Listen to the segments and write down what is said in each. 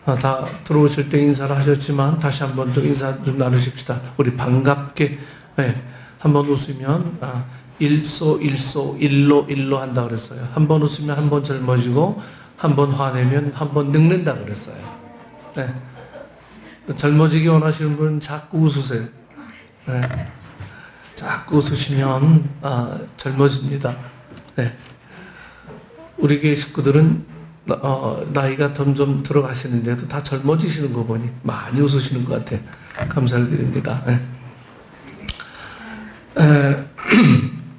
다 들어오실 때 인사를 하셨지만 다시 한 번 더 인사 좀 나누십시다. 우리 반갑게 한번 웃으면 일소 일로 한다 그랬어요. 한 번 웃으면 한 번 젊어지고 한 번 화내면 한 번 늙는다 그랬어요. 젊어지기 원하시는 분은 자꾸 웃으세요. 자꾸 웃으시면 젊어집니다. 우리 교회 식구들은 나이가 점점 들어가시는데도 다 젊어지시는 거 보니 많이 웃으시는 것 같아요. 감사를 드립니다.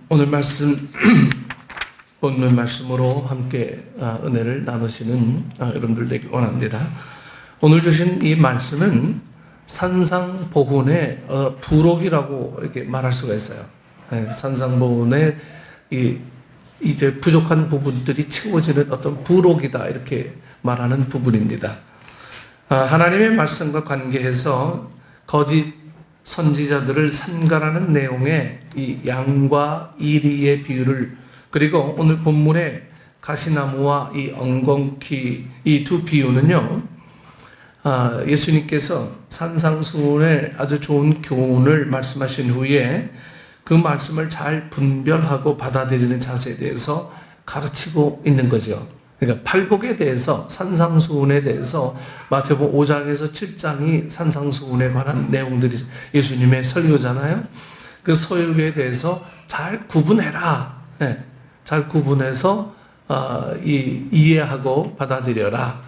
오늘 말씀 본문 말씀으로 함께 은혜를 나누시는 여러분들 되길 원합니다. 오늘 주신 이 말씀은 산상보훈의 부록이라고 이렇게 말할 수가 있어요. 산상보훈의 이제 부족한 부분들이 채워지는 어떤 부록이다 이렇게 말하는 부분입니다. 하나님의 말씀과 관계해서 거짓 선지자들을 삼가라는 내용의 이 양과 이리의 비유를, 그리고 오늘 본문의 가시나무와 이 엉겅퀴 이 두 비유는요, 예수님께서 산상수훈의 아주 좋은 교훈을 말씀하신 후에 그 말씀을 잘 분별하고 받아들이는 자세에 대해서 가르치고 있는 거죠. 그러니까 팔복에 대해서, 산상수훈에 대해서 마태복음 5장에서 7장이 산상수훈에 관한 내용들이 예수님의 설교잖아요. 그 설교에 대해서 잘 구분해라. 잘 구분해서 이해하고 받아들여라.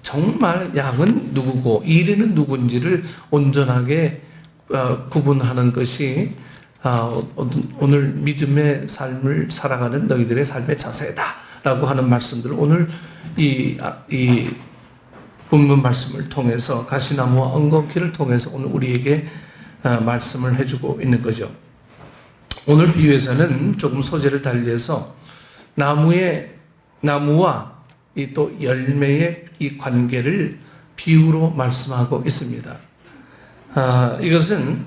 정말 양은 누구고 이리는 누군지를 온전하게 구분하는 것이 오늘 믿음의 삶을 살아가는 너희들의 삶의 자세다 라고 하는 말씀들을 오늘 이 본문 말씀을 통해서, 가시나무와 엉겅퀴를 통해서 오늘 우리에게 말씀을 해주고 있는 거죠. 오늘 비유에서는 조금 소재를 달리해서 나무와 이 또 열매의 이 관계를 비유로 말씀하고 있습니다. 이것은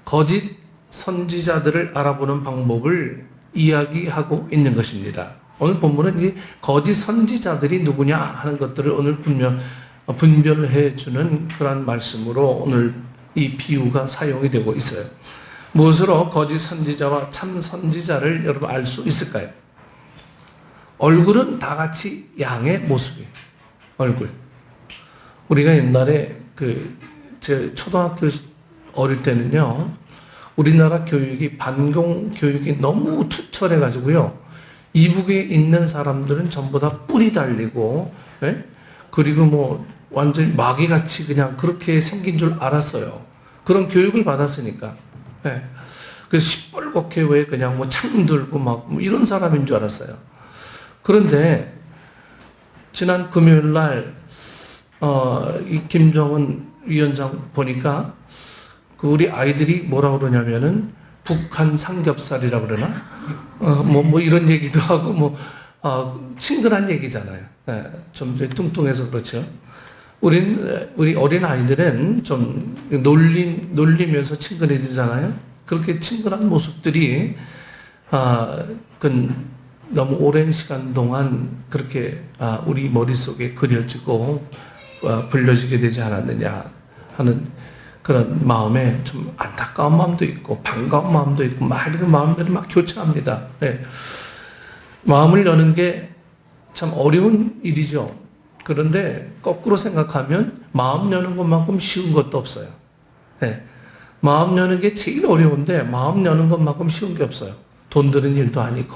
거짓 선지자들을 알아보는 방법을 이야기하고 있는 것입니다. 오늘 본문은 이 거짓 선지자들이 누구냐 하는 것들을 오늘 분별해 주는 그런 말씀으로 오늘 이 비유가 사용이 되고 있어요. 무엇으로 거짓 선지자와 참 선지자를 여러분 알 수 있을까요? 얼굴은 다 같이 양의 모습이에요. 얼굴. 우리가 옛날에 제 초등학교 어릴 때는요, 우리나라 교육이 반공 교육이 너무 투철해가지고요, 이북에 있는 사람들은 전부 다 뿔이 달리고, 그리고 완전히 마귀같이 그냥 그렇게 생긴 줄 알았어요. 그런 교육을 받았으니까. 그래서 시뻘겋게 왜 그냥 창 들고 이런 사람인 줄 알았어요. 그런데 지난 금요일 날 이 김정은 위원장 보니까 우리 아이들이 뭐라고 그러냐면은 북한 삼겹살이라고 그러나? 이런 얘기도 하고, 친근한 얘기잖아요. 좀 뚱뚱해서 그렇죠. 우리 어린 아이들은 좀 놀리면서 친근해지잖아요. 그렇게 친근한 모습들이, 너무 오랜 시간 동안 그렇게, 우리 머릿속에 그려지고, 불려지게 되지 않았느냐 하는 그런 마음에 좀 안타까운 마음도 있고 반가운 마음도 있고 그 마음들이 막 교차합니다. 마음을 여는 게 참 어려운 일이죠. 그런데 거꾸로 생각하면 마음 여는 것만큼 쉬운 것도 없어요. 마음 여는 게 제일 어려운데 마음 여는 것만큼 쉬운 게 없어요. 돈 드는 일도 아니고.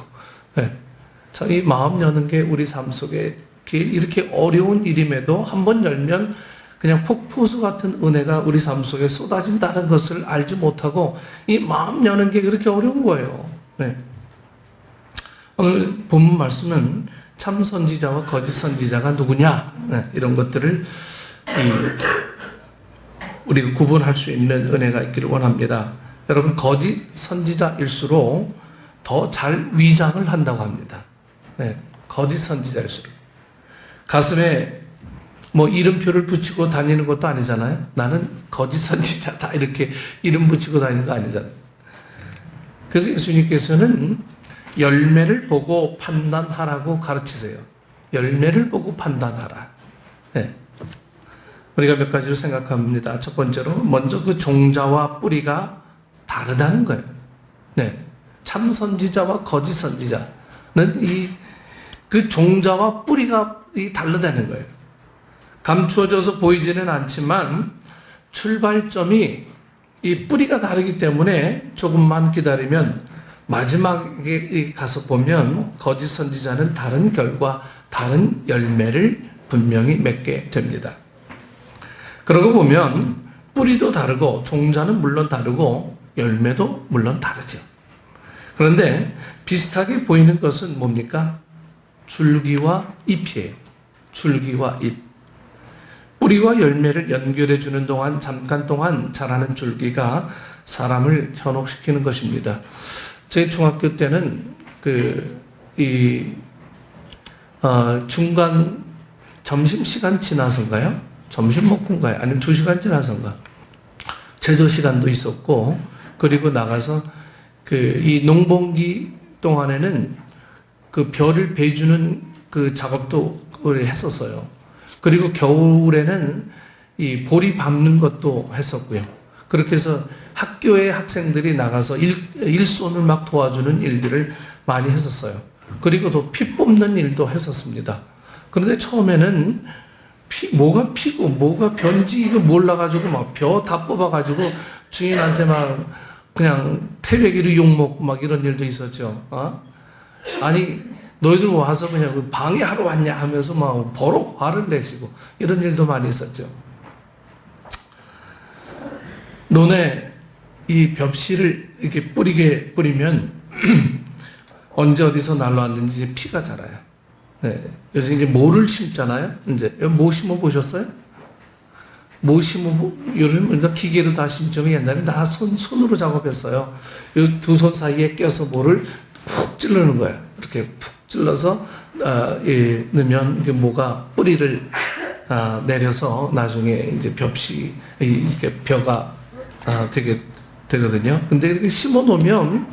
이 마음 여는 게 우리 삶 속에 이렇게 어려운 일임에도 한번 열면 그냥 폭포수 같은 은혜가 우리 삶 속에 쏟아진다는 것을 알지 못하고 이 마음 여는 게 그렇게 어려운 거예요. 오늘 본문 말씀은 참 선지자와 거짓 선지자가 누구냐, 이런 것들을 우리가 구분할 수 있는 은혜가 있기를 원합니다. 여러분, 거짓 선지자일수록 더 잘 위장을 한다고 합니다. 거짓 선지자일수록. 가슴에 이름표를 붙이고 다니는 것도 아니잖아요. 나는 거짓 선지자다 이렇게 이름 붙이고 다니는 거 아니잖아요. 그래서 예수님께서는 열매를 보고 판단하라고 가르치세요. 열매를 보고 판단하라. 우리가 몇 가지로 생각합니다. 첫 번째로 먼저 그 종자와 뿌리가 다르다는 거예요. 네. 참 선지자와 거짓 선지자는 그 종자와 뿌리가 다르다는 거예요. 감추어져서 보이지는 않지만 출발점이 이 뿌리가 다르기 때문에 조금만 기다리면 마지막에 가서 보면 거짓 선지자는 다른 결과, 다른 열매를 분명히 맺게 됩니다. 그러고 보면 뿌리도 다르고 종자는 물론 다르고 열매도 물론 다르죠. 그런데 비슷하게 보이는 것은 뭡니까? 줄기와 잎이에요. 줄기와 잎. 뿌리와 열매를 연결해 주는 동안 잠깐 동안 자라는 줄기가 사람을 현혹시키는 것입니다. 제 중학교 때는 중간 점심시간 지나서인가요? 점심 먹고인가요? 아니면 2시간 지나서인가? 제조 시간도 있었고, 그리고 나가서 이 농번기 동안에는 그 벼를 베주는 그 작업도 했었어요. 그리고 겨울에는 이 보리 밟는 것도 했었고요. 그렇게 해서 학교의 학생들이 나가서 일손을 막 도와주는 일들을 많이 했었어요. 그리고 또 피 뽑는 일도 했었습니다. 그런데 처음에는 뭐가 피고 뭐가 벼인지 이거 몰라가지고 막 벼 다 뽑아가지고 주인한테 막 그냥 태백이로 욕먹고 막 이런 일도 있었죠. 아니 너희들 와서 그냥 방해하러 왔냐 하면서 막 버럭 화를 내시고 이런 일도 많이 있었죠. 논에 이 벽실을 이렇게 뿌리면 언제 어디서 날라왔는지 피가 자라요. 네. 요새 이제 모를 심잖아요. 이제 모 심어 보셨어요? 모 심어 요즘 기계로 다 심지만 옛날에 다 손으로 작업했어요. 이 두 손 사이에 껴서 모를 푹 찌르는 거예요. 이렇게 푹 찔러서 넣으면 이게 모가 뿌리를 내려서 나중에 이제 이렇게 벼가 되거든요. 근데 이렇게 심어 놓으면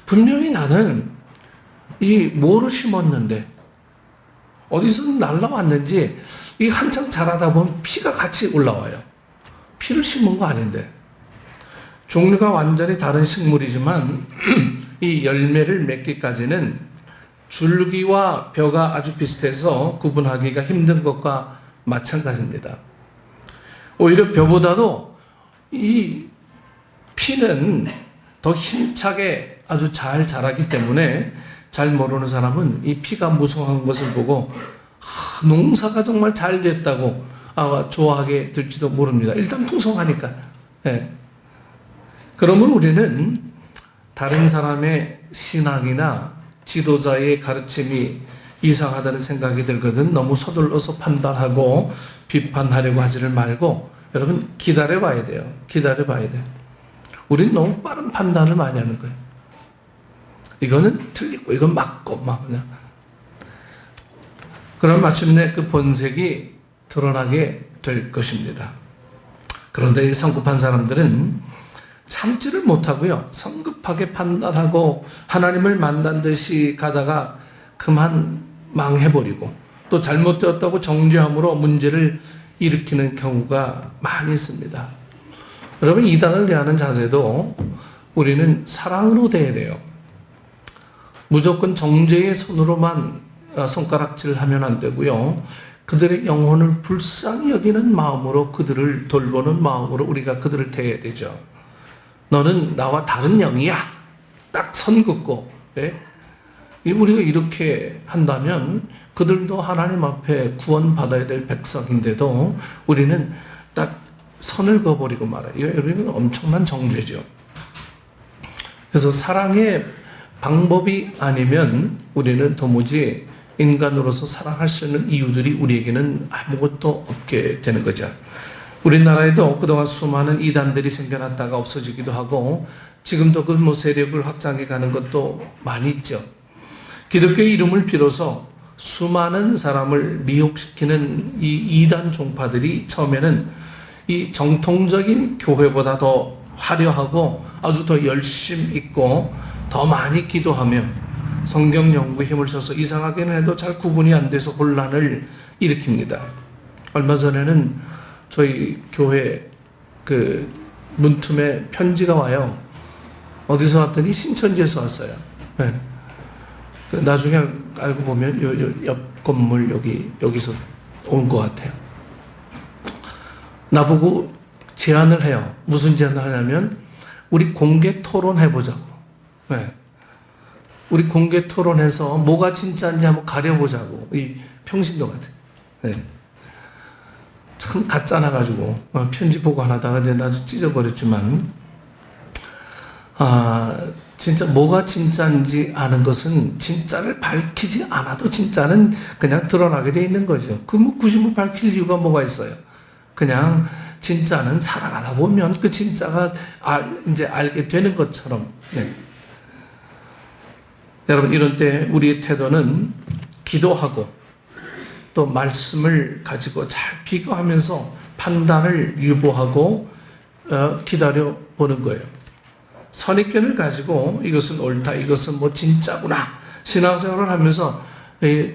분명히 나는 이 모를 심었는데 어디서 날라왔는지 이 한창 자라다 보면 피가 같이 올라와요. 피를 심은 거 아닌데. 종류가 완전히 다른 식물이지만 이 열매를 맺기까지는 줄기와 벼가 아주 비슷해서 구분하기가 힘든 것과 마찬가지입니다. 오히려 벼보다도 이 피는 더 힘차게 아주 잘 자라기 때문에 잘 모르는 사람은 이 피가 무성한 것을 보고 농사가 정말 잘 됐다고 좋아하게 될지도 모릅니다. 일단 풍성하니까. 네. 그러면 우리는 다른 사람의 신앙이나 지도자의 가르침이 이상하다는 생각이 들거든 너무 서둘러서 판단하고 비판하려고 하지를 말고 여러분 기다려봐야 돼요. 기다려봐야 돼요. 우린 너무 빠른 판단을 많이 하는 거예요. 이거는 틀리고 이건 맞고 막 그냥. 그럼 마침내 그 본색이 드러나게 될 것입니다. 그런데 이 성급한 사람들은 참지를 못하고요. 성급하게 판단하고 하나님을 만난 듯이 가다가 그만 망해버리고 또 잘못되었다고 정죄함으로 문제를 일으키는 경우가 많이 있습니다. 여러분 이단을 대하는 자세도 우리는 사랑으로 대해야 돼요. 무조건 정죄의 손으로만 손가락질하면 안 되고요. 그들의 영혼을 불쌍히 여기는 마음으로 그들을 돌보는 마음으로 우리가 그들을 대해야 되죠. 너는 나와 다른 영이야. 딱 선 긋고 우리가 이렇게 한다면 그들도 하나님 앞에 구원받아야 될 백성인데도 우리는 딱 선을 그어버리고 말아요. 이건 엄청난 정죄죠. 그래서 사랑의 방법이 아니면 우리는 도무지 인간으로서 사랑할 수 있는 이유들이 우리에게는 아무것도 없게 되는 거죠. 우리나라에도 그동안 수많은 이단들이 생겨났다가 없어지기도 하고 지금도 그 세력을 확장해 가는 것도 많이 있죠. 기독교의 이름을 빌어서 수많은 사람을 미혹시키는 이 이단 종파들이 처음에는 이 정통적인 교회보다 더 화려하고 아주 더 열심 있고 더 많이 기도하며 성경 연구에 힘을 써서 이상하게는 해도 잘 구분이 안 돼서 혼란을 일으킵니다. 얼마 전에는 저희 교회 그 문틈에 편지가 와요. 어디서 왔더니 신천지에서 왔어요. 네. 나중에 알고 보면 옆 건물 여기서 온 것 같아요. 나보고 제안을 해요. 무슨 제안을 하냐면 우리 공개 토론 해보자고. 네. 우리 공개 토론해서 뭐가 진짜인지 한번 가려보자고. 이 평신도 같아요. 네. 참 가짜 나가지고 편지 보관하다가 이제 나도 찢어버렸지만 진짜 뭐가 진짜인지 아는 것은 진짜를 밝히지 않아도 진짜는 그냥 드러나게 돼 있는 거죠. 뭐 굳이 뭐 밝힐 이유가 뭐가 있어요. 그냥 진짜는 살아가다 보면 그 진짜가 이제 알게 되는 것처럼. 네. 여러분, 이런 때 우리의 태도는 기도하고 또 말씀을 가지고 잘 비교하면서 판단을 유보하고 기다려 보는 거예요. 선입견을 가지고 이것은 옳다, 이것은 뭐 진짜구나, 신앙생활을 하면서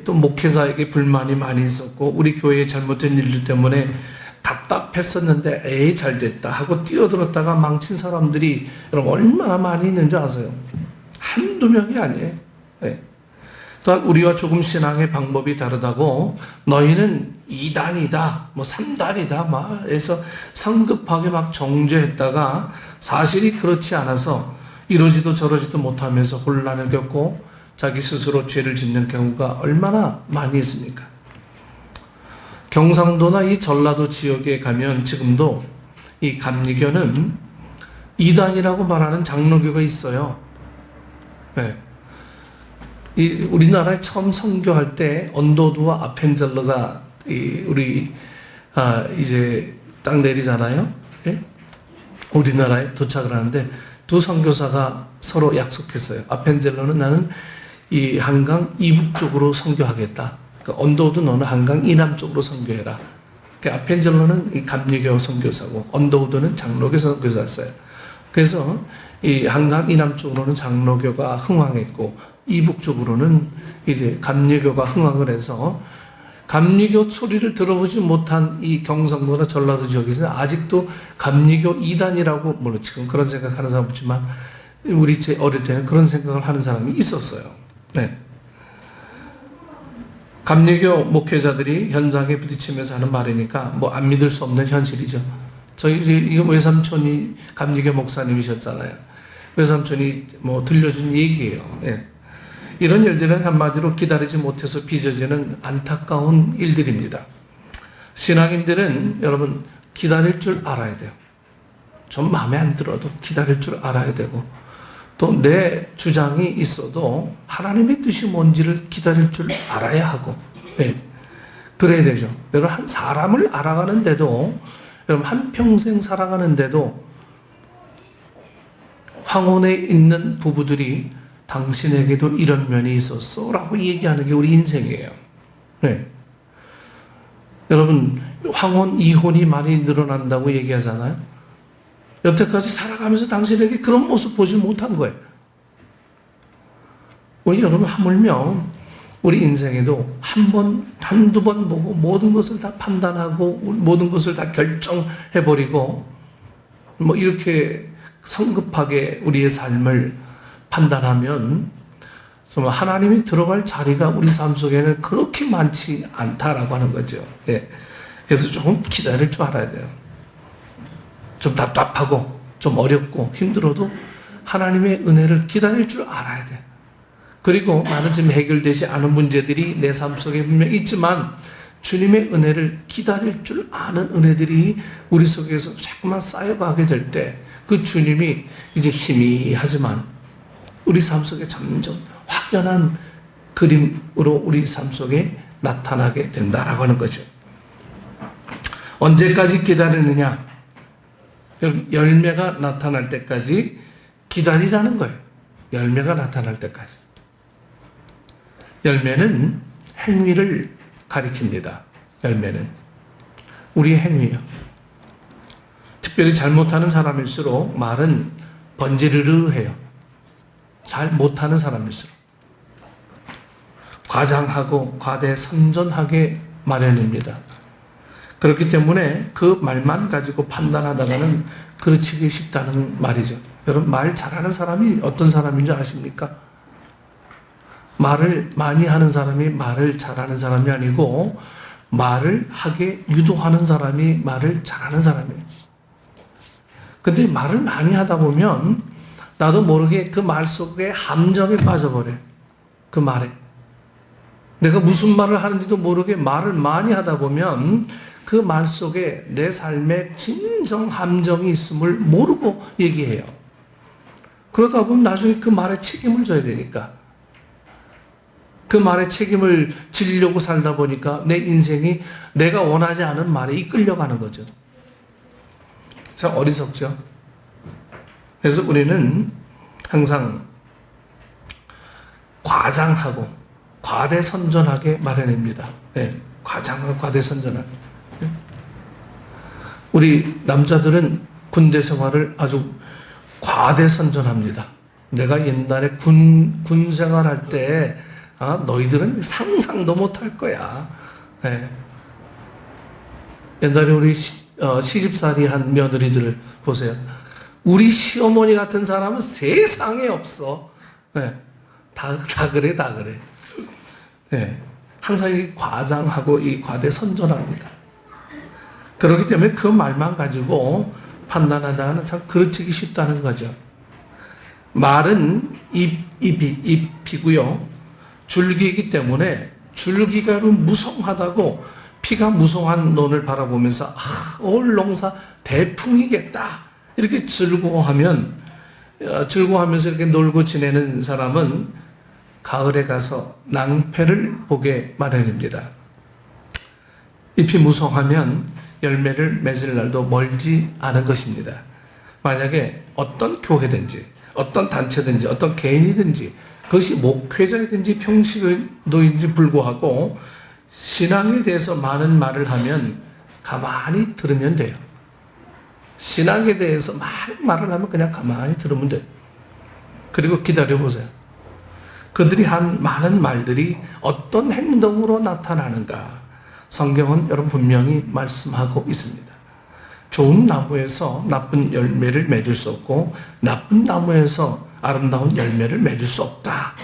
또 목회자에게 불만이 많이 있었고 우리 교회에 잘못된 일들 때문에 답답했었는데 에이 잘됐다 하고 뛰어들었다가 망친 사람들이 여러분 얼마나 많이 있는 줄 아세요? 한두 명이 아니에요. 네. 또한 우리와 조금 신앙의 방법이 다르다고 너희는 2단이다, 뭐 3단이다 막 해서 성급하게 막 정죄했다가 사실이 그렇지 않아서 이러지도 저러지도 못하면서 혼란을 겪고 자기 스스로 죄를 짓는 경우가 얼마나 많이 있습니까? 경상도나 이 전라도 지역에 가면 지금도 이 감리교는 2단이라고 말하는 장로교가 있어요. 네. 우리나라에 처음 선교할 때 언더우드와 아펜젤러가 우리 이제 딱 내리잖아요. 예? 우리나라에 도착을 하는데 두 선교사가 서로 약속했어요. 아펜젤러는 나는 이 한강 이북 쪽으로 선교하겠다. 그러니까 언더우드 너는 한강 이남 쪽으로 선교해라. 그러니까 아펜젤러는 이 감리교 선교사고 언더우드는 장로교 선교사였어요. 그래서 이 한강 이남 쪽으로는 장로교가 흥왕했고 이북 쪽으로는 이제 감리교가 흥왕을 해서 감리교 소리를 들어보지 못한 이 경상도나 전라도 지역에서는 아직도 감리교 2단이라고 물론 지금 그런 생각하는 사람 없지만 우리 제 어릴 때는 그런 생각을 하는 사람이 있었어요. 네. 감리교 목회자들이 현장에 부딪히면서 하는 말이니까 뭐 안 믿을 수 없는 현실이죠. 저희 이거 외삼촌이 감리교 목사님이셨잖아요. 외삼촌이 뭐 들려준 얘기예요. 네. 이런 일들은 한마디로 기다리지 못해서 빚어지는 안타까운 일들입니다. 신앙인들은 여러분 기다릴 줄 알아야 돼요. 좀 마음에 안 들어도 기다릴 줄 알아야 되고 또 내 주장이 있어도 하나님의 뜻이 뭔지를 기다릴 줄 알아야 하고 네. 그래야 되죠. 여러분 한 사람을 알아가는데도 여러분 한평생 살아가는데도 황혼에 있는 부부들이 당신에게도 이런 면이 있었어 라고 얘기하는 게 우리 인생이에요. 네. 여러분 황혼, 이혼이 많이 늘어난다고 얘기하잖아요. 여태까지 살아가면서 당신에게 그런 모습 보지 못한 거예요. 우리 여러분 하물며 우리 인생에도 한 번, 한두 번 보고 모든 것을 다 판단하고 모든 것을 다 결정해버리고 뭐 이렇게 성급하게 우리의 삶을 판단하면 정말 하나님이 들어갈 자리가 우리 삶 속에는 그렇게 많지 않다라고 하는 거죠. 예. 그래서 조금 기다릴 줄 알아야 돼요. 좀 답답하고 좀 어렵고 힘들어도 하나님의 은혜를 기다릴 줄 알아야 돼요. 그리고 나는 지금 해결되지 않은 문제들이 내 삶 속에 분명 있지만 주님의 은혜를 기다릴 줄 아는 은혜들이 우리 속에서 자꾸만 쌓여가게 될 때 그 주님이 이제 희미하지만 우리 삶 속에 점점 확연한 그림으로 우리 삶 속에 나타나게 된다라고 하는 거죠. 언제까지 기다리느냐? 열매가 나타날 때까지 기다리라는 거예요. 열매가 나타날 때까지. 열매는 행위를 가리킵니다. 열매는 우리의 행위예요. 특별히 잘못하는 사람일수록 말은 번지르르 해요. 잘 못하는 사람일수록 과장하고 과대선전하게 마련입니다. 그렇기 때문에 그 말만 가지고 판단하다가는 그르치기 쉽다는 말이죠. 여러분, 말 잘하는 사람이 어떤 사람인 줄 아십니까? 말을 많이 하는 사람이 말을 잘하는 사람이 아니고 말을 하게 유도하는 사람이 말을 잘하는 사람이에요. 근데 말을 많이 하다 보면 나도 모르게 그 말 속에 함정에 빠져버려요. 그 말에. 내가 무슨 말을 하는지도 모르게 말을 많이 하다 보면 그 말 속에 내 삶에 진정 함정이 있음을 모르고 얘기해요. 그러다 보면 나중에 그 말에 책임을 져야 되니까. 그 말에 책임을 지려고 살다 보니까 내 인생이 내가 원하지 않은 말에 이끌려가는 거죠. 참 어리석죠. 그래서 우리는 항상 과장하고 과대선전하게 마련입니다. 네, 과장하고 과대선전하게. 네. 우리 남자들은 군대 생활을 아주 과대선전합니다. 내가 옛날에 군 생활할 때 너희들은 상상도 못할 거야. 네. 옛날에 우리 시집살이 한 며느리들을 보세요. 우리 시어머니 같은 사람은 세상에 없어. 네. 다 그래. 네. 항상 이 과장하고 이 과대선전합니다. 그렇기 때문에 그 말만 가지고 판단하다가는 참 그르치기 쉽다는 거죠. 말은 잎이고요. 줄기이기 때문에 줄기가 무성하다고 피가 무성한 논을 바라보면서 올 농사 대풍이겠다 이렇게 즐거워하면서 이렇게 놀고 지내는 사람은 가을에 가서 낭패를 보게 마련입니다. 잎이 무성하면 열매를 맺을 날도 멀지 않은 것입니다. 만약에 어떤 교회든지 어떤 단체든지 어떤 개인이든지 그것이 목회자이든지 평신도인지 불구하고 신앙에 대해서 많은 말을 하면 가만히 들으면 돼요. 신앙에 대해서 많은 말을 하면 그냥 가만히 들으면 돼요. 그리고 기다려보세요. 그들이 한 많은 말들이 어떤 행동으로 나타나는가 성경은 여러분 분명히 말씀하고 있습니다. 좋은 나무에서 나쁜 열매를 맺을 수 없고 나쁜 나무에서 아름다운 열매를 맺을 수 없다.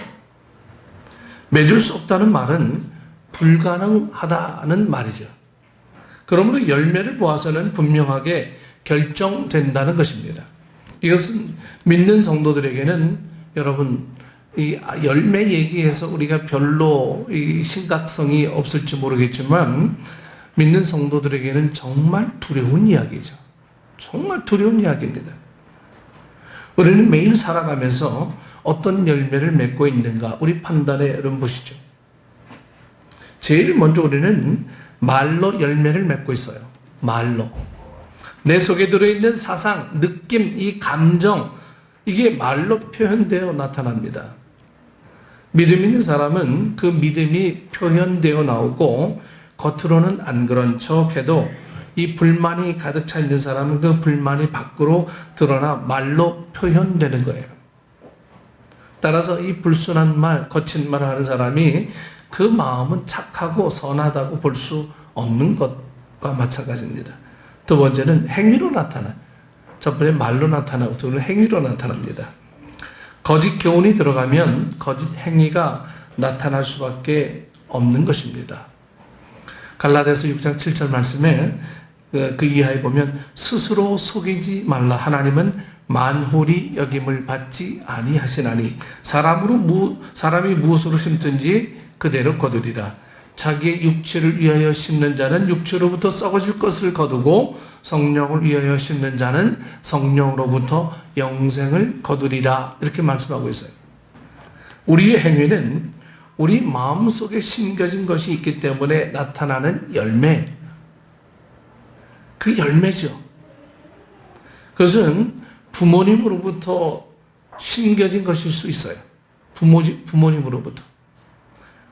맺을 수 없다는 말은 불가능하다는 말이죠. 그러므로 열매를 보아서는 분명하게 결정된다는 것입니다. 이것은 믿는 성도들에게는 여러분 이 열매 얘기해서 우리가 별로 이 심각성이 없을지 모르겠지만 믿는 성도들에게는 정말 두려운 이야기죠. 정말 두려운 이야기입니다. 우리는 매일 살아가면서 어떤 열매를 맺고 있는가 우리 판단에 여러분 보시죠. 제일 먼저 우리는 말로 열매를 맺고 있어요. 말로. 내 속에 들어있는 사상, 느낌, 이 감정 이게 말로 표현되어 나타납니다. 믿음 있는 사람은 그 믿음이 표현되어 나오고 겉으로는 안 그런 척해도 이 불만이 가득 차 있는 사람은 그 불만이 밖으로 드러나 말로 표현되는 거예요. 따라서 이 불순한 말, 거친 말을 하는 사람이 그 마음은 착하고 선하다고 볼 수 없는 것과 마찬가지입니다. 두 번째는 행위로 나타나요. 첫 번째 말로 나타나고 두 번째 행위로 나타납니다. 거짓 교훈이 들어가면 거짓 행위가 나타날 수밖에 없는 것입니다. 갈라디아서 6장 7절 말씀에 그 이하에 보면 스스로 속이지 말라. 하나님은 만홀이 여김을 받지 아니하시나니 사람이 무엇으로 심든지 그대로 거두리라. 자기의 육체를 위하여 심는 자는 육체로부터 썩어질 것을 거두고 성령을 위하여 심는 자는 성령으로부터 영생을 거두리라. 이렇게 말씀하고 있어요. 우리의 행위는 우리 마음속에 심겨진 것이 있기 때문에 나타나는 열매, 그 열매죠. 그것은 부모님으로부터 심겨진 것일 수 있어요. 부모님으로부터.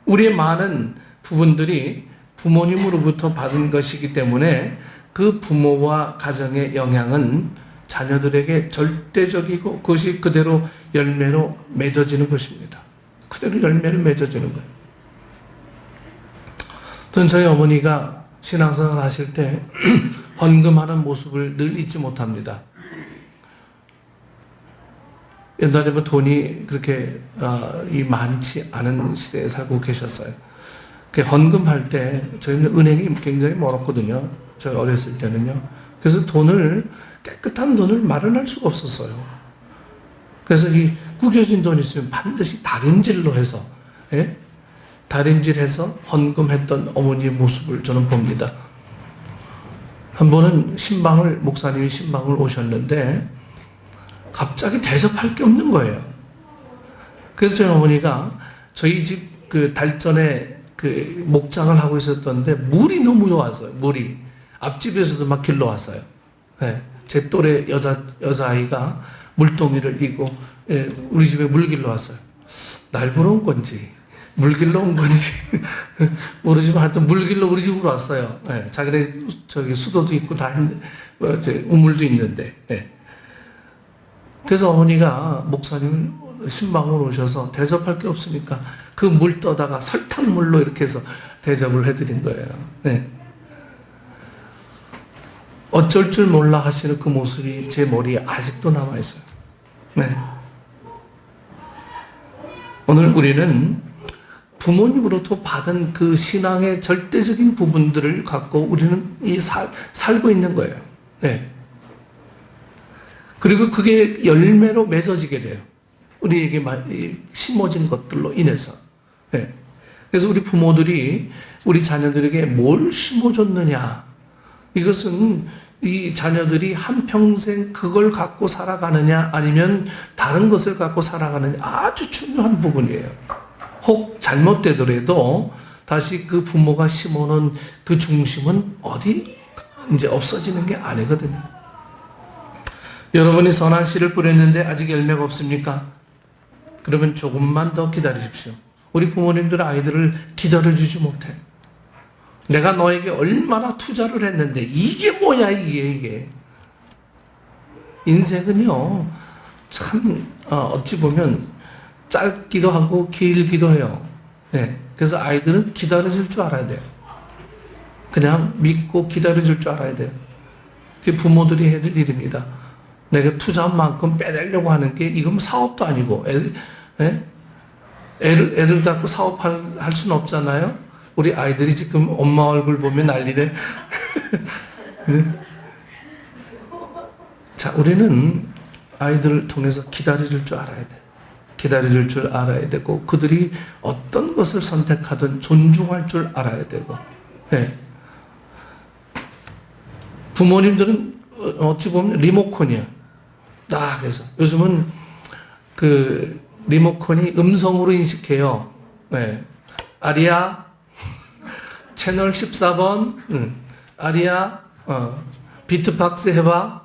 우리의 많은 부분들이 부모님으로부터 받은 것이기 때문에 그 부모와 가정의 영향은 자녀들에게 절대적이고 그것이 그대로 열매로 맺어지는 것입니다. 그대로 열매를 맺어주는 거예요. 저는 저희 어머니가 신앙생활 하실 때 헌금하는 모습을 늘 잊지 못합니다. 옛날에 뭐 돈이 그렇게 많지 않은 시대에 살고 계셨어요. 헌금할 때 저희는 은행이 굉장히 멀었거든요. 저희 어렸을 때는요. 그래서 깨끗한 돈을 마련할 수가 없었어요. 그래서 이 구겨진 돈이 있으면 반드시 다림질로 해서, 예? 다림질해서 헌금했던 어머니의 모습을 저는 봅니다. 한 번은 목사님이 신방을 오셨는데 갑자기 대접할 게 없는 거예요. 그래서 저희 어머니가 저희 집 달전에 목장을 하고 있었던데 물이 너무 좋았어요. 물이 앞집에서도 막 길러 왔어요. 네. 제 또래 여자아이가 물동이를 이고 우리 집에 물 길러 왔어요. 날 보러 온 건지 물 길러 온 건지 모르지만 하여튼 물 길러 우리 집으로 왔어요. 네. 자기네 저기 수도도 있고 다 했는데 우물도 있는데. 네. 그래서 어머니가 목사님을 신방으로 오셔서 대접할 게 없으니까 그 물 떠다가 설탕물로 이렇게 해서 대접을 해드린 거예요. 네. 어쩔 줄 몰라 하시는 그 모습이 제 머리에 아직도 남아있어요. 네. 오늘 우리는 부모님으로부터 받은 그 신앙의 절대적인 부분들을 갖고 우리는 살고 있는 거예요. 네. 그리고 그게 열매로 맺어지게 돼요. 우리에게 심어진 것들로 인해서. 네. 그래서 우리 부모들이 우리 자녀들에게 뭘 심어줬느냐. 이것은 이 자녀들이 한평생 그걸 갖고 살아가느냐 아니면 다른 것을 갖고 살아가느냐 아주 중요한 부분이에요. 혹 잘못되더라도 다시 그 부모가 심어놓은 그 중심은 이제 없어지는 게 아니거든요. 여러분이 선한 씨를 뿌렸는데 아직 열매가 없습니까? 그러면 조금만 더 기다리십시오. 우리 부모님들 아이들을 기다려주지 못해. 내가 너에게 얼마나 투자를 했는데 이게 뭐야 이게. 인생은요 참 어찌 보면 짧기도 하고 길기도 해요. 네. 그래서 아이들은 기다려줄 줄 알아야 돼요. 그냥 믿고 기다려줄 줄 알아야 돼요. 그게 부모들이 해야 될 일입니다. 내가 투자한 만큼 빼내려고 하는 게 이건 사업도 아니고 애를 갖고 사업할 수는 없잖아요. 우리 아이들이 지금 엄마 얼굴 보면 난리네. 네? 자, 우리는 아이들을 통해서 기다려줄 줄 알아야 돼. 기다려줄 줄 알아야 되고 그들이 어떤 것을 선택하든 존중할 줄 알아야 되고. 네. 부모님들은 어찌 보면 리모컨이야. 딱 해서 요즘은 그 리모컨이 음성으로 인식해요. 네. 아리야 채널 14번 아리야 비트박스 해봐.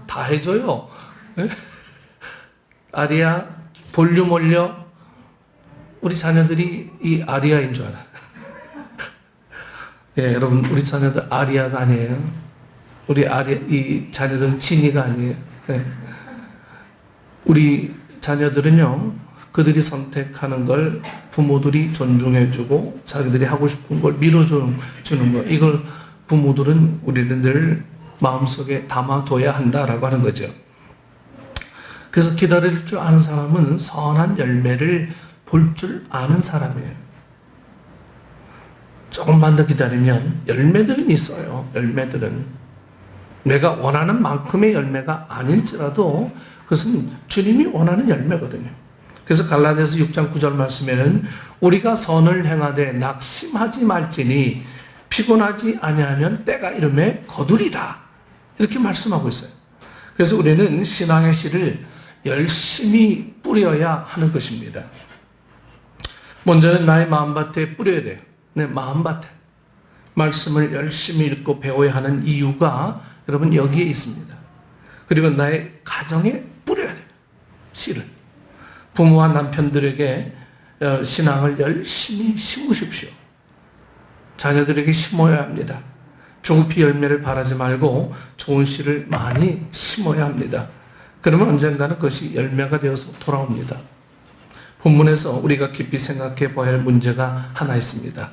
다 해줘요. 네? 아리야 볼륨 올려. 우리 자녀들이 이 아리아인 줄 알아. 예, 여러분 우리 자녀들 아리아가 아니에요. 이 자녀들은 진이가 아니에요. 네. 우리 자녀들은요, 그들이 선택하는 걸 부모들이 존중해주고 자기들이 하고 싶은 걸 밀어주는 거, 이걸 부모들은 우리는 늘 마음속에 담아둬야 한다라고 하는 거죠. 그래서 기다릴 줄 아는 사람은 선한 열매를 볼 줄 아는 사람이에요. 조금만 더 기다리면 열매들은 있어요. 열매들은 내가 원하는 만큼의 열매가 아닐지라도 그것은 주님이 원하는 열매거든요. 그래서 갈라디아서 6장 9절 말씀에는 우리가 선을 행하되 낙심하지 말지니 피곤하지 아니하면 때가 이름에 거두리라, 이렇게 말씀하고 있어요. 그래서 우리는 신앙의 씨를 열심히 뿌려야 하는 것입니다. 먼저는 나의 마음밭에 뿌려야 돼요. 내 마음밭에 말씀을 열심히 읽고 배워야 하는 이유가 여러분 여기에 있습니다. 그리고 나의 가정에 뿌려야 돼요. 씨를. 부모와 남편들에게 신앙을 열심히 심으십시오. 자녀들에게 심어야 합니다. 조급히 열매를 바라지 말고 좋은 씨를 많이 심어야 합니다. 그러면 언젠가는 그것이 열매가 되어서 돌아옵니다. 본문에서 우리가 깊이 생각해 봐야 할 문제가 하나 있습니다.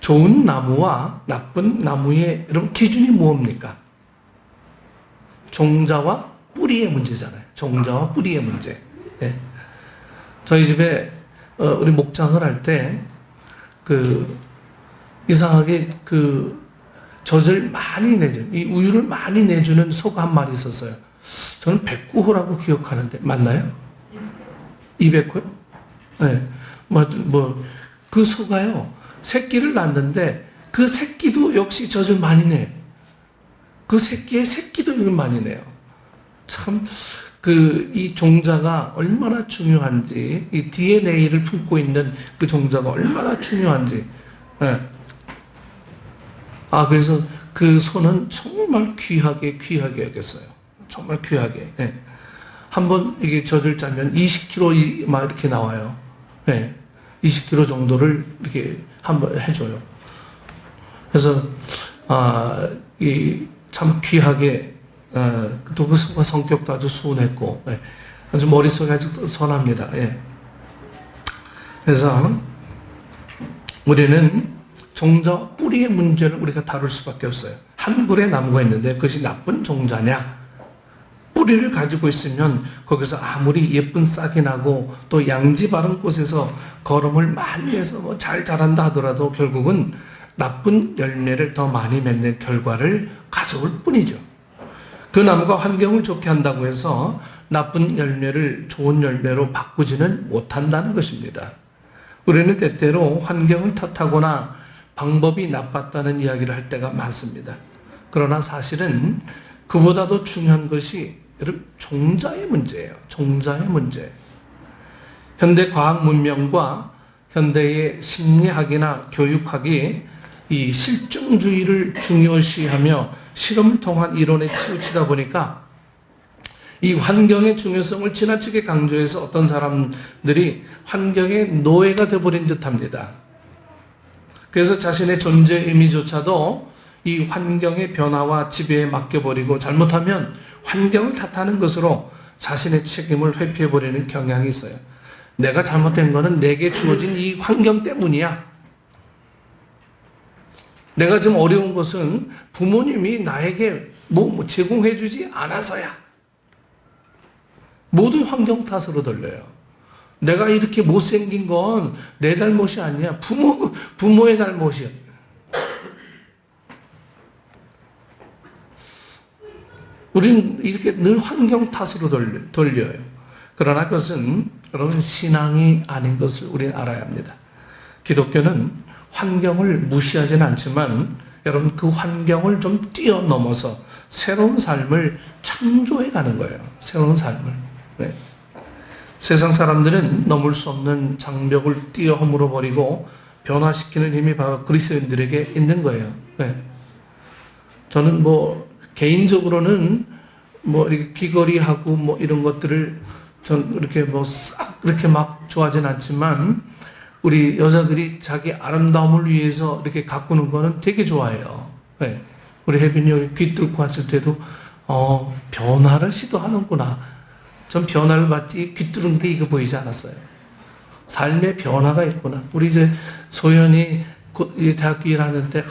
좋은 나무와 나쁜 나무의 여러분 기준이 뭡니까? 종자와 뿌리의 문제잖아요. 종자와 뿌리의 문제. 예. 저희 집에 우리 목장을 할 때 이상하게 젖을 많이 내주는, 이 우유를 많이 내주는 소가 한 마리 있었어요. 저는 109호라고 기억하는데 맞나요? 200호요? 네. 그 소가요, 새끼를 낳는데 그 새끼도 역시 젖을 많이 내요. 그 새끼의 새끼도 이걸 많이 내요. 참, 이 종자가 얼마나 중요한지, 이 DNA를 품고 있는 그 종자가 얼마나 중요한지. 네. 그래서 그 소는 정말 귀하게 여겼어요. 정말 귀하게. 네. 한번 이게 젖을 짜면 20kg 막 이렇게 나와요. 네. 20kg 정도를 이렇게 한번 해줘요. 그래서, 참 귀하게, 또 그 소가 성격도 아주 순했고, 예. 아주 머릿속이 아주 선합니다. 예. 그래서 우리는 종자 뿌리의 문제를 우리가 다룰 수밖에 없어요. 한 그루의 나무가 있는데 그것이 나쁜 종자냐? 뿌리를 가지고 있으면 거기서 아무리 예쁜 싹이 나고 또 양지 바른 곳에서 걸음을 많이 해서 뭐 잘 자란다 하더라도 결국은 나쁜 열매를 더 많이 맺는 결과를 가져올 뿐이죠. 그 나무가 환경을 좋게 한다고 해서 나쁜 열매를 좋은 열매로 바꾸지는 못한다는 것입니다. 우리는 때때로 환경을 탓하거나 방법이 나빴다는 이야기를 할 때가 많습니다. 그러나 사실은 그보다도 중요한 것이 여러분 종자의 문제예요. 종자의 문제. 현대 과학 문명과 현대의 심리학이나 교육학이 이 실증주의를 중요시하며 실험을 통한 이론에 치우치다 보니까 이 환경의 중요성을 지나치게 강조해서 어떤 사람들이 환경의 노예가 되어버린 듯합니다. 그래서 자신의 존재 의미조차도 이 환경의 변화와 지배에 맡겨버리고 잘못하면 환경을 탓하는 것으로 자신의 책임을 회피해버리는 경향이 있어요. 내가 잘못된 거는 내게 주어진 이 환경 때문이야. 내가 지금 어려운 것은 부모님이 나에게 뭐 제공해주지 않아서야. 모든 환경 탓으로 돌려요. 내가 이렇게 못생긴 건 내 잘못이 아니야. 부모의 잘못이야. 우리는 이렇게 늘 환경 탓으로 돌려요. 그러나 그것은 여러분 신앙이 아닌 것을 우리는 알아야 합니다. 기독교는 환경을 무시하지는 않지만 여러분 그 환경을 좀 뛰어넘어서 새로운 삶을 창조해 가는 거예요. 새로운 삶을. 네. 세상 사람들은 넘을 수 없는 장벽을 뛰어 허물어 버리고 변화시키는 힘이 바로 그리스도인들에게 있는 거예요. 네. 저는 개인적으로는 이렇게 귀걸이하고 이런 것들을 전 이렇게 싹 이렇게 막 좋아하진 않지만 우리 여자들이 자기 아름다움을 위해서 이렇게 가꾸는 거는 되게 좋아해요. 네. 우리 혜빈이 여기 귀 뚫고 왔을 때도 변화를 시도하는구나. 전 변화를 봤지 귀 뚫은 게 이거 보이지 않았어요. 삶의 변화가 있구나. 우리 이제 소연이 대학교 일하는데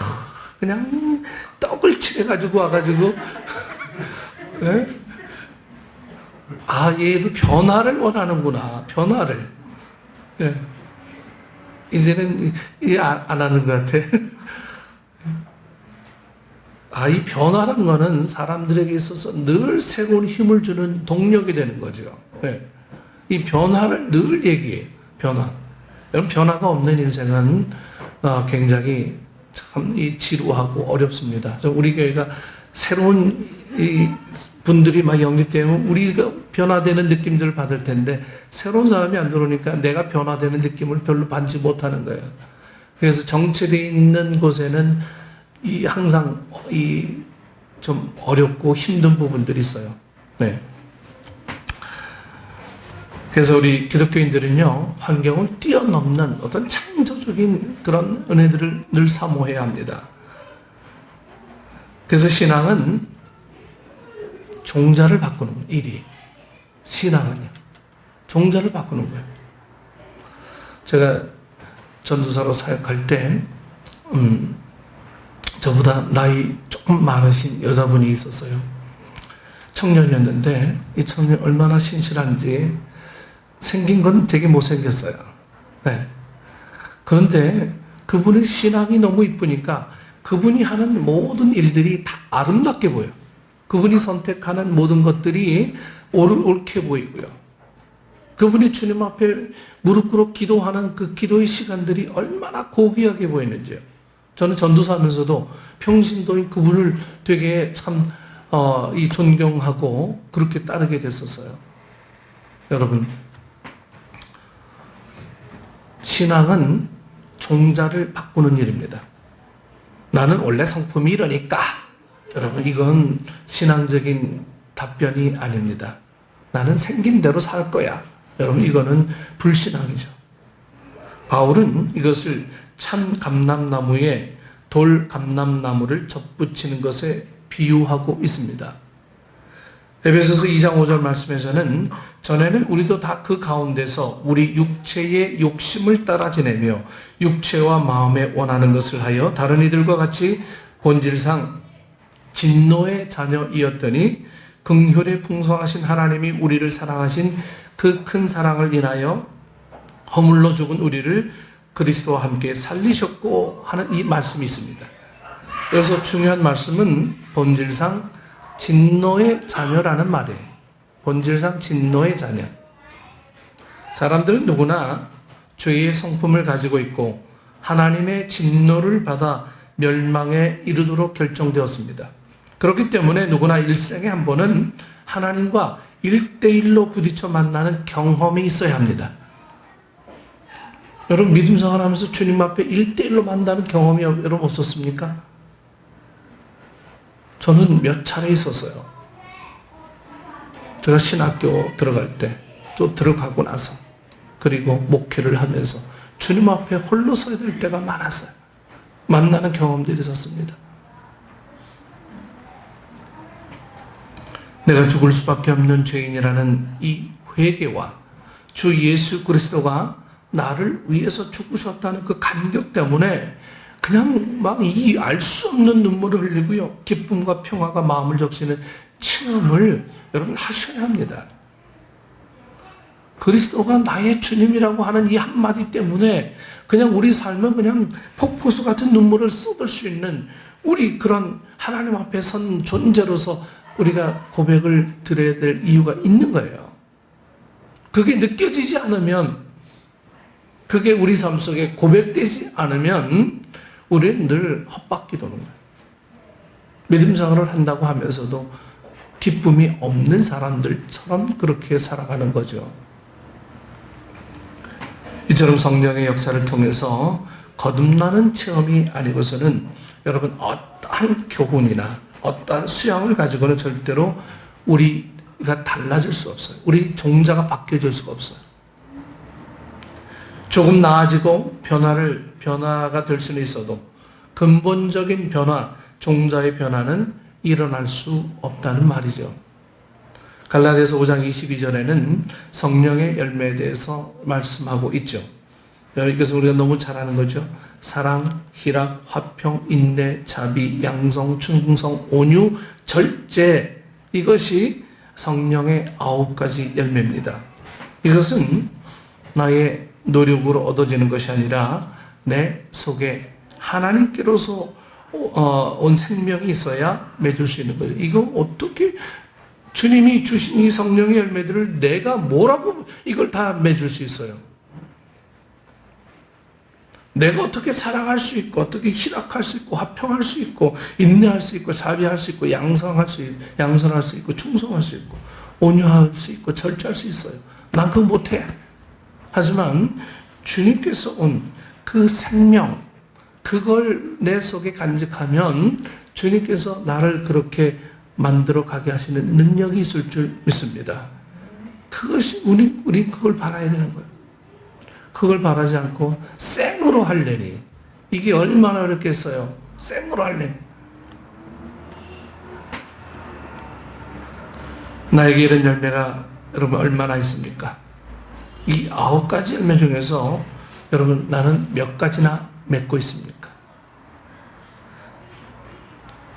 그냥 떡을 칠해가지고 와가지고 네? 얘도 변화를 원하는구나. 변화를. 네. 이제는 안 하는 것 같아. 이 변화라는 거는 사람들에게 있어서 늘 새로운 힘을 주는 동력이 되는 거죠. 네. 이 변화를 늘 얘기해요. 변화. 여러분, 변화가 없는 인생은 굉장히 참 지루하고 어렵습니다. 우리 교회가 새로운 분들이 막 영입되면 우리가 변화되는 느낌들을 받을 텐데 새로운 사람이 안 들어오니까 내가 변화되는 느낌을 별로 받지 못하는 거예요. 그래서 정체되어 있는 곳에는 항상 좀 어렵고 힘든 부분들이 있어요. 네. 그래서 우리 기독교인들은요, 환경을 뛰어넘는 어떤 창조적인 그런 은혜들을 늘 사모해야 합니다. 그래서 신앙은 종자를 바꾸는 일이. 신앙은요, 종자를 바꾸는 거예요. 제가 전도사로 사역할 때, 저보다 나이 조금 많으신 여자분이 있었어요. 청년이었는데 이 청년이 얼마나 신실한지 생긴 건 되게 못생겼어요. 네. 그런데 그분의 신앙이 너무 이쁘니까 그분이 하는 모든 일들이 다 아름답게 보여요. 그분이 선택하는 모든 것들이 옳게 보이고요. 그분이 주님 앞에 무릎 꿇어 기도하는 그 기도의 시간들이 얼마나 고귀하게 보이는지요. 저는 전도사하면서도 평신도인 그분을 되게 참 존경하고 그렇게 따르게 됐었어요. 여러분, 신앙은 종자를 바꾸는 일입니다. 나는 원래 성품이 이러니까. 여러분, 이건 신앙적인 답변이 아닙니다. 나는 생긴 대로 살 거야. 여러분, 이거는 불신앙이죠. 바울은 이것을 참 감람나무에 돌 감람나무를 접붙이는 것에 비유하고 있습니다. 에베소서 2장 5절 말씀에서는 전에는 우리도 다 그 가운데서 우리 육체의 욕심을 따라 지내며 육체와 마음에 원하는 것을 하여 다른 이들과 같이 본질상 진노의 자녀이었더니 긍휼에 풍성하신 하나님이 우리를 사랑하신 그 큰 사랑을 인하여 허물로 죽은 우리를 그리스도와 함께 살리셨고 하는 이 말씀이 있습니다. 여기서 중요한 말씀은 본질상 진노의 자녀라는 말이에요. 본질상 진노의 자녀. 사람들은 누구나 죄의 성품을 가지고 있고 하나님의 진노를 받아 멸망에 이르도록 결정되었습니다. 그렇기 때문에 누구나 일생에 한 번은 하나님과 1대1로 부딪혀 만나는 경험이 있어야 합니다. 여러분, 믿음 생활하면서 주님 앞에 1대1로 만나는 경험이 여러분 없었습니까? 저는 몇 차례 있었어요. 제가 신학교 들어갈 때, 또 들어가고 나서, 그리고 목회를 하면서 주님 앞에 홀로 서야 될 때가 많았어요. 만나는 경험들이 있었습니다. 내가 죽을 수밖에 없는 죄인이라는 이 회개와 주 예수 그리스도가 나를 위해서 죽으셨다는 그 감격 때문에 그냥 막 이 알 수 없는 눈물을 흘리고요. 기쁨과 평화가 마음을 적시는 체험을 여러분 하셔야 합니다. 그리스도가 나의 주님이라고 하는 이 한마디 때문에 그냥 우리 삶은 그냥 폭포수 같은 눈물을 쏟을 수 있는 우리 그런 하나님 앞에 선 존재로서 우리가 고백을 드려야 될 이유가 있는 거예요. 그게 느껴지지 않으면, 그게 우리 삶 속에 고백되지 않으면 우리는 늘 헛바퀴 도는 거예요. 믿음 생활을 한다고 하면서도 기쁨이 없는 사람들처럼 그렇게 살아가는 거죠. 이처럼 성령의 역사를 통해서 거듭나는 체험이 아니고서는 여러분 어떠한 교훈이나 어떠한 수양을 가지고는 절대로 우리가 달라질 수 없어요. 우리 종자가 바뀌어질 수가 없어요. 조금 나아지고 변화가 될 수는 있어도 근본적인 변화, 종자의 변화는 일어날 수 없다는 말이죠. 갈라디아서 5장 22절에는 성령의 열매에 대해서 말씀하고 있죠. 이것은 우리가 너무 잘 아는 거죠. 사랑, 희락, 화평, 인내, 자비, 양성, 충성, 온유, 절제, 이것이 성령의 9가지 열매입니다. 이것은 나의 노력으로 얻어지는 것이 아니라 내 속에 하나님께로서 온 생명이 있어야 맺을 수 있는 거예요. 이거 어떻게 주님이 주신 이 성령의 열매들을 내가 뭐라고 이걸 다 맺을 수 있어요? 내가 어떻게 사랑할 수 있고, 어떻게 희락할 수 있고, 화평할 수 있고, 인내할 수 있고, 자비할 수 있고, 양선할 수 있고, 충성할 수 있고, 온유할 수 있고, 절제할 수 있어요. 난 그거 못해. 하지만 주님께서 온 그 생명, 그걸 내 속에 간직하면 주님께서 나를 그렇게 만들어 가게 하시는 능력이 있을 줄 믿습니다. 그것이 우리 그걸 바라야 되는 거예요. 그걸 바라지 않고 생으로 하려니 이게 얼마나 어렵겠어요. 생으로 하려니. 나에게 이런 열매가 여러분 얼마나 있습니까? 이 9가지 열매 중에서 여러분 나는 몇 가지나 맺고 있습니까?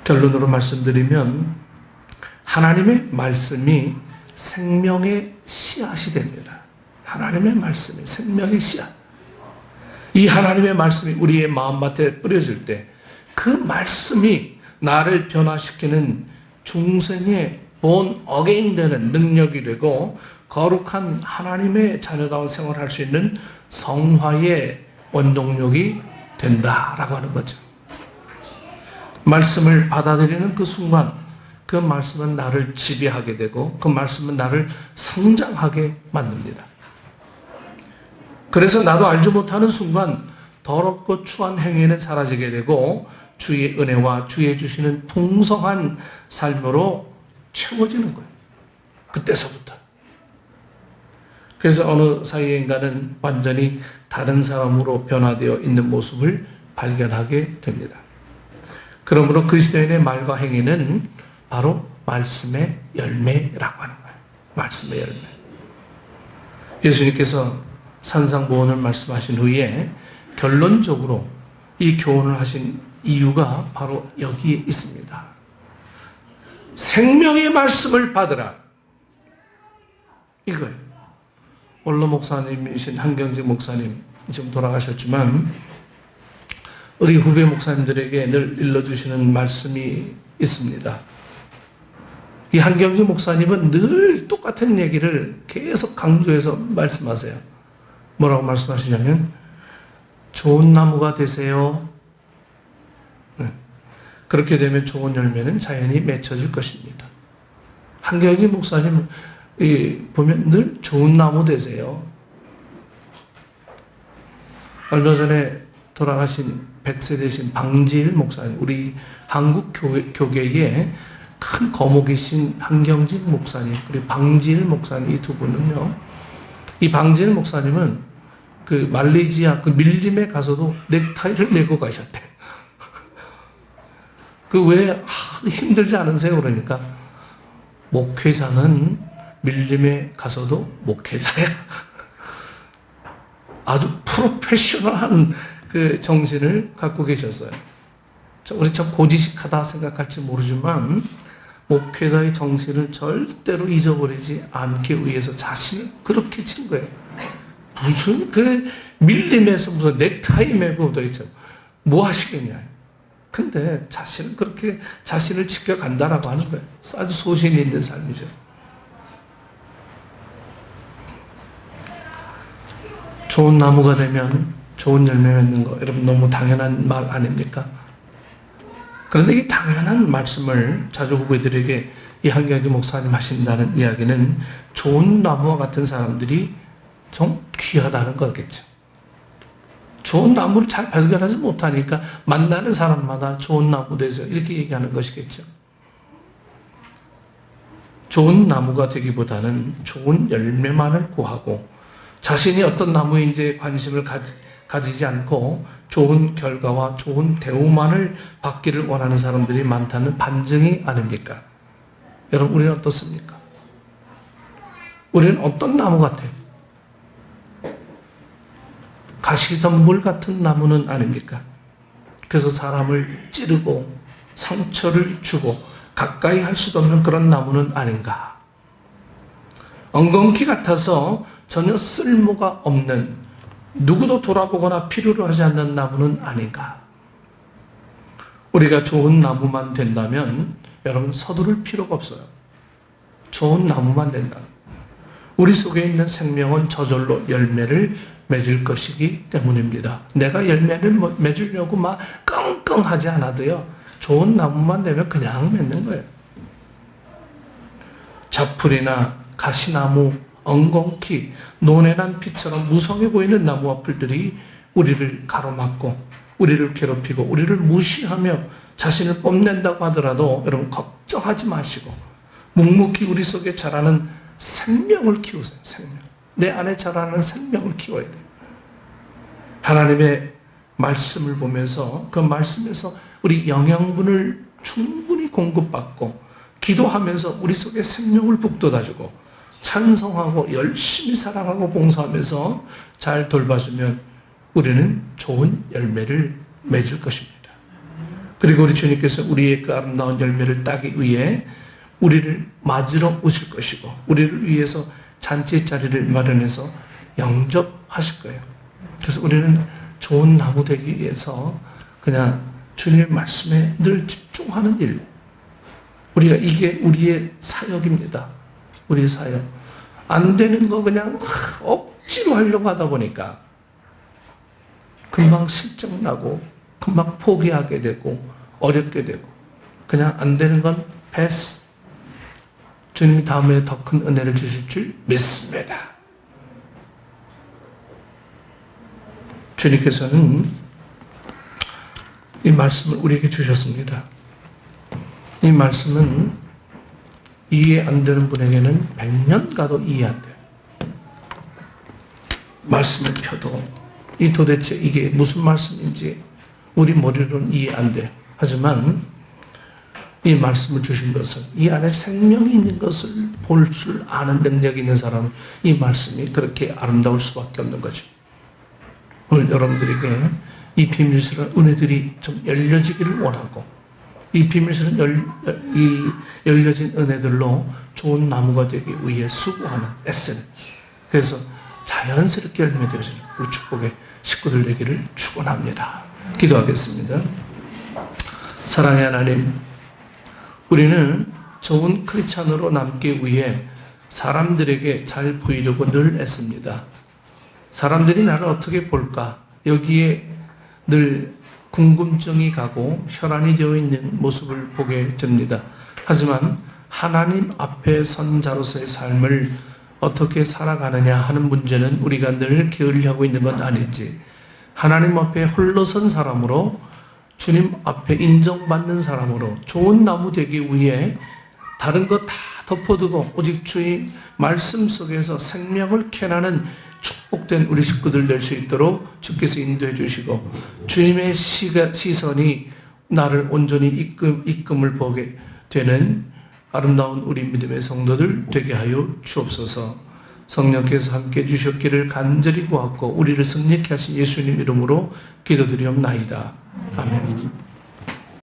결론으로 말씀드리면 하나님의 말씀이 생명의 씨앗이 됩니다. 하나님의 말씀이 생명의 씨앗. 이 하나님의 말씀이 우리의 마음밭에 뿌려질 때 그 말씀이 나를 변화시키는 중생의 본 어게인 되는 능력이 되고 거룩한 하나님의 자녀다운 생활을 할 수 있는 성화의 원동력이 된다라고 하는 거죠. 말씀을 받아들이는 그 순간 그 말씀은 나를 지배하게 되고 그 말씀은 나를 성장하게 만듭니다. 그래서 나도 알지 못하는 순간 더럽고 추한 행위는 사라지게 되고 주의 은혜와 주의 주시는 풍성한 삶으로 채워지는 거예요. 그때서부터. 그래서 어느 사이인가는 완전히 다른 사람으로 변화되어 있는 모습을 발견하게 됩니다. 그러므로 그리스도인의 말과 행위는 바로 말씀의 열매라고 하는 거예요. 말씀의 열매. 예수님께서 산상보훈을 말씀하신 후에 결론적으로 이 교훈을 하신 이유가 바로 여기에 있습니다. 생명의 말씀을 받으라. 이거예요. 원로 목사님이신 한경직 목사님, 지금 돌아가셨지만 우리 후배 목사님들에게 늘 일러주시는 말씀이 있습니다. 이 한경직 목사님은 늘 똑같은 얘기를 계속 강조해서 말씀하세요. 뭐라고 말씀하시냐면 좋은 나무가 되세요. 그렇게 되면 좋은 열매는 자연히 맺혀질 것입니다. 한경직 목사님 보면 늘 좋은 나무 되세요. 얼마 전에 돌아가신 100세 되신 방지일 목사님, 우리 한국 교계에 큰 거목이신 한경직 목사님, 그리고 방지일 목사님, 이 두 분은요, 이 방지일 목사님은 그 말레이시아 그 밀림에 가서도 넥타이를 메고 가셨대. 그 왜 힘들지 않으세요? 그러니까 목회자는 밀림에 가서도 목회자야. 아주 프로페셔널한 그 정신을 갖고 계셨어요. 우리 참 고지식하다 생각할지 모르지만 목회자의 정신을 절대로 잊어버리지 않기 위해서 자신을 그렇게 친 거예요. 무슨 그 밀림에서 무슨 넥타이 메고 도대체 뭐 하시겠냐. 근데 자신은 그렇게 자신을 지켜간다라고 하는 거예요. 아주 소신이 있는 삶이죠. 좋은 나무가 되면 좋은 열매 맺는 거, 여러분 너무 당연한 말 아닙니까? 그런데 이 당연한 말씀을 자주 후배들에게 이 한경직 목사님 하신다는 이야기는 좋은 나무와 같은 사람들이 좀 귀하다는 거겠죠. 좋은 나무를 잘 발견하지 못하니까 만나는 사람마다 좋은 나무 되세요 이렇게 얘기하는 것이겠죠. 좋은 나무가 되기보다는 좋은 열매만을 구하고 자신이 어떤 나무인지에 관심을 가지지 않고 좋은 결과와 좋은 대우만을 받기를 원하는 사람들이 많다는 반증이 아닙니까? 여러분, 우리는 어떻습니까? 우리는 어떤 나무 같아요? 가시덤불 같은 나무는 아닙니까? 그래서 사람을 찌르고 상처를 주고 가까이 할 수도 없는 그런 나무는 아닌가? 엉겅퀴 같아서 전혀 쓸모가 없는, 누구도 돌아보거나 필요로 하지 않는 나무는 아닌가? 우리가 좋은 나무만 된다면 여러분 서두를 필요가 없어요. 좋은 나무만 된다. 우리 속에 있는 생명은 저절로 열매를 맺을 것이기 때문입니다. 내가 열매를 맺으려고 막 끙끙하지 않아도요, 좋은 나무만 되면 그냥 맺는 거예요. 자풀이나 가시나무, 엉겅퀴, 노내난 피처럼 무성해 보이는 나무와 풀들이 우리를 가로막고 우리를 괴롭히고 우리를 무시하며 자신을 뽐낸다고 하더라도 여러분 걱정하지 마시고 묵묵히 우리 속에 자라는 생명을 키우세요. 생명. 내 안에 자라는 생명을 키워야 돼요. 하나님의 말씀을 보면서 그 말씀에서 우리 영양분을 충분히 공급받고 기도하면서 우리 속에 생명을 북돋아주고 찬송하고 열심히 사랑하고 봉사하면서 잘 돌봐주면 우리는 좋은 열매를 맺을 것입니다. 그리고 우리 주님께서 우리의 그 아름다운 열매를 따기 위해 우리를 맞으러 오실 것이고 우리를 위해서 잔치 자리를 마련해서 영접하실 거예요. 그래서 우리는 좋은 나무 되기 위해서 그냥 주님의 말씀에 늘 집중하는 일, 우리가 이게 우리의 사역입니다. 우리의 사역. 안 되는 거 그냥 억지로 하려고 하다 보니까 금방 실증나고 금방 포기하게 되고 어렵게 되고 그냥 안 되는 건 패스. 주님이 다음에 더 큰 은혜를 주실 줄 믿습니다. 주님께서는 이 말씀을 우리에게 주셨습니다. 이 말씀은 이해 안 되는 분에게는 100년 가도 이해 안 돼요. 말씀을 펴도 이 도대체 이게 무슨 말씀인지 우리 머리로는 이해 안 돼요. 하지만 이 말씀을 주신 것은 이 안에 생명이 있는 것을 볼 줄 아는 능력이 있는 사람은 이 말씀이 그렇게 아름다울 수밖에 없는 거죠. 오늘 여러분들에게 이 비밀스러운 은혜들이 좀 열려지기를 원하고 이 비밀스러운 열려진 은혜들로 좋은 나무가 되기 위해 수고하는 애쓰는, 그래서 자연스럽게 열매되어지는 우리 축복의 식구들 되기를 축원합니다. 기도하겠습니다. 사랑의 하나님, 우리는 좋은 크리스찬으로 남기 위해 사람들에게 잘 보이려고 늘 애씁니다. 사람들이 나를 어떻게 볼까? 여기에 늘 궁금증이 가고 혈안이 되어 있는 모습을 보게 됩니다. 하지만 하나님 앞에 선 자로서의 삶을 어떻게 살아가느냐 하는 문제는 우리가 늘 게을리하고 있는 건 아닌지, 하나님 앞에 홀로 선 사람으로, 주님 앞에 인정받는 사람으로 좋은 나무 되기 위해 다른 것 다 덮어두고 오직 주의 말씀 속에서 생명을 캐나는 축복된 우리 식구들 될 수 있도록 주께서 인도해 주시고, 주님의 시선이 나를 온전히 이끌을 보게 되는 아름다운 우리 믿음의 성도들 되게 하여 주옵소서. 성령께서 함께 해 주셨기를 간절히 구하고 우리를 승리케 하신 예수님 이름으로 기도드리옵나이다. 아멘.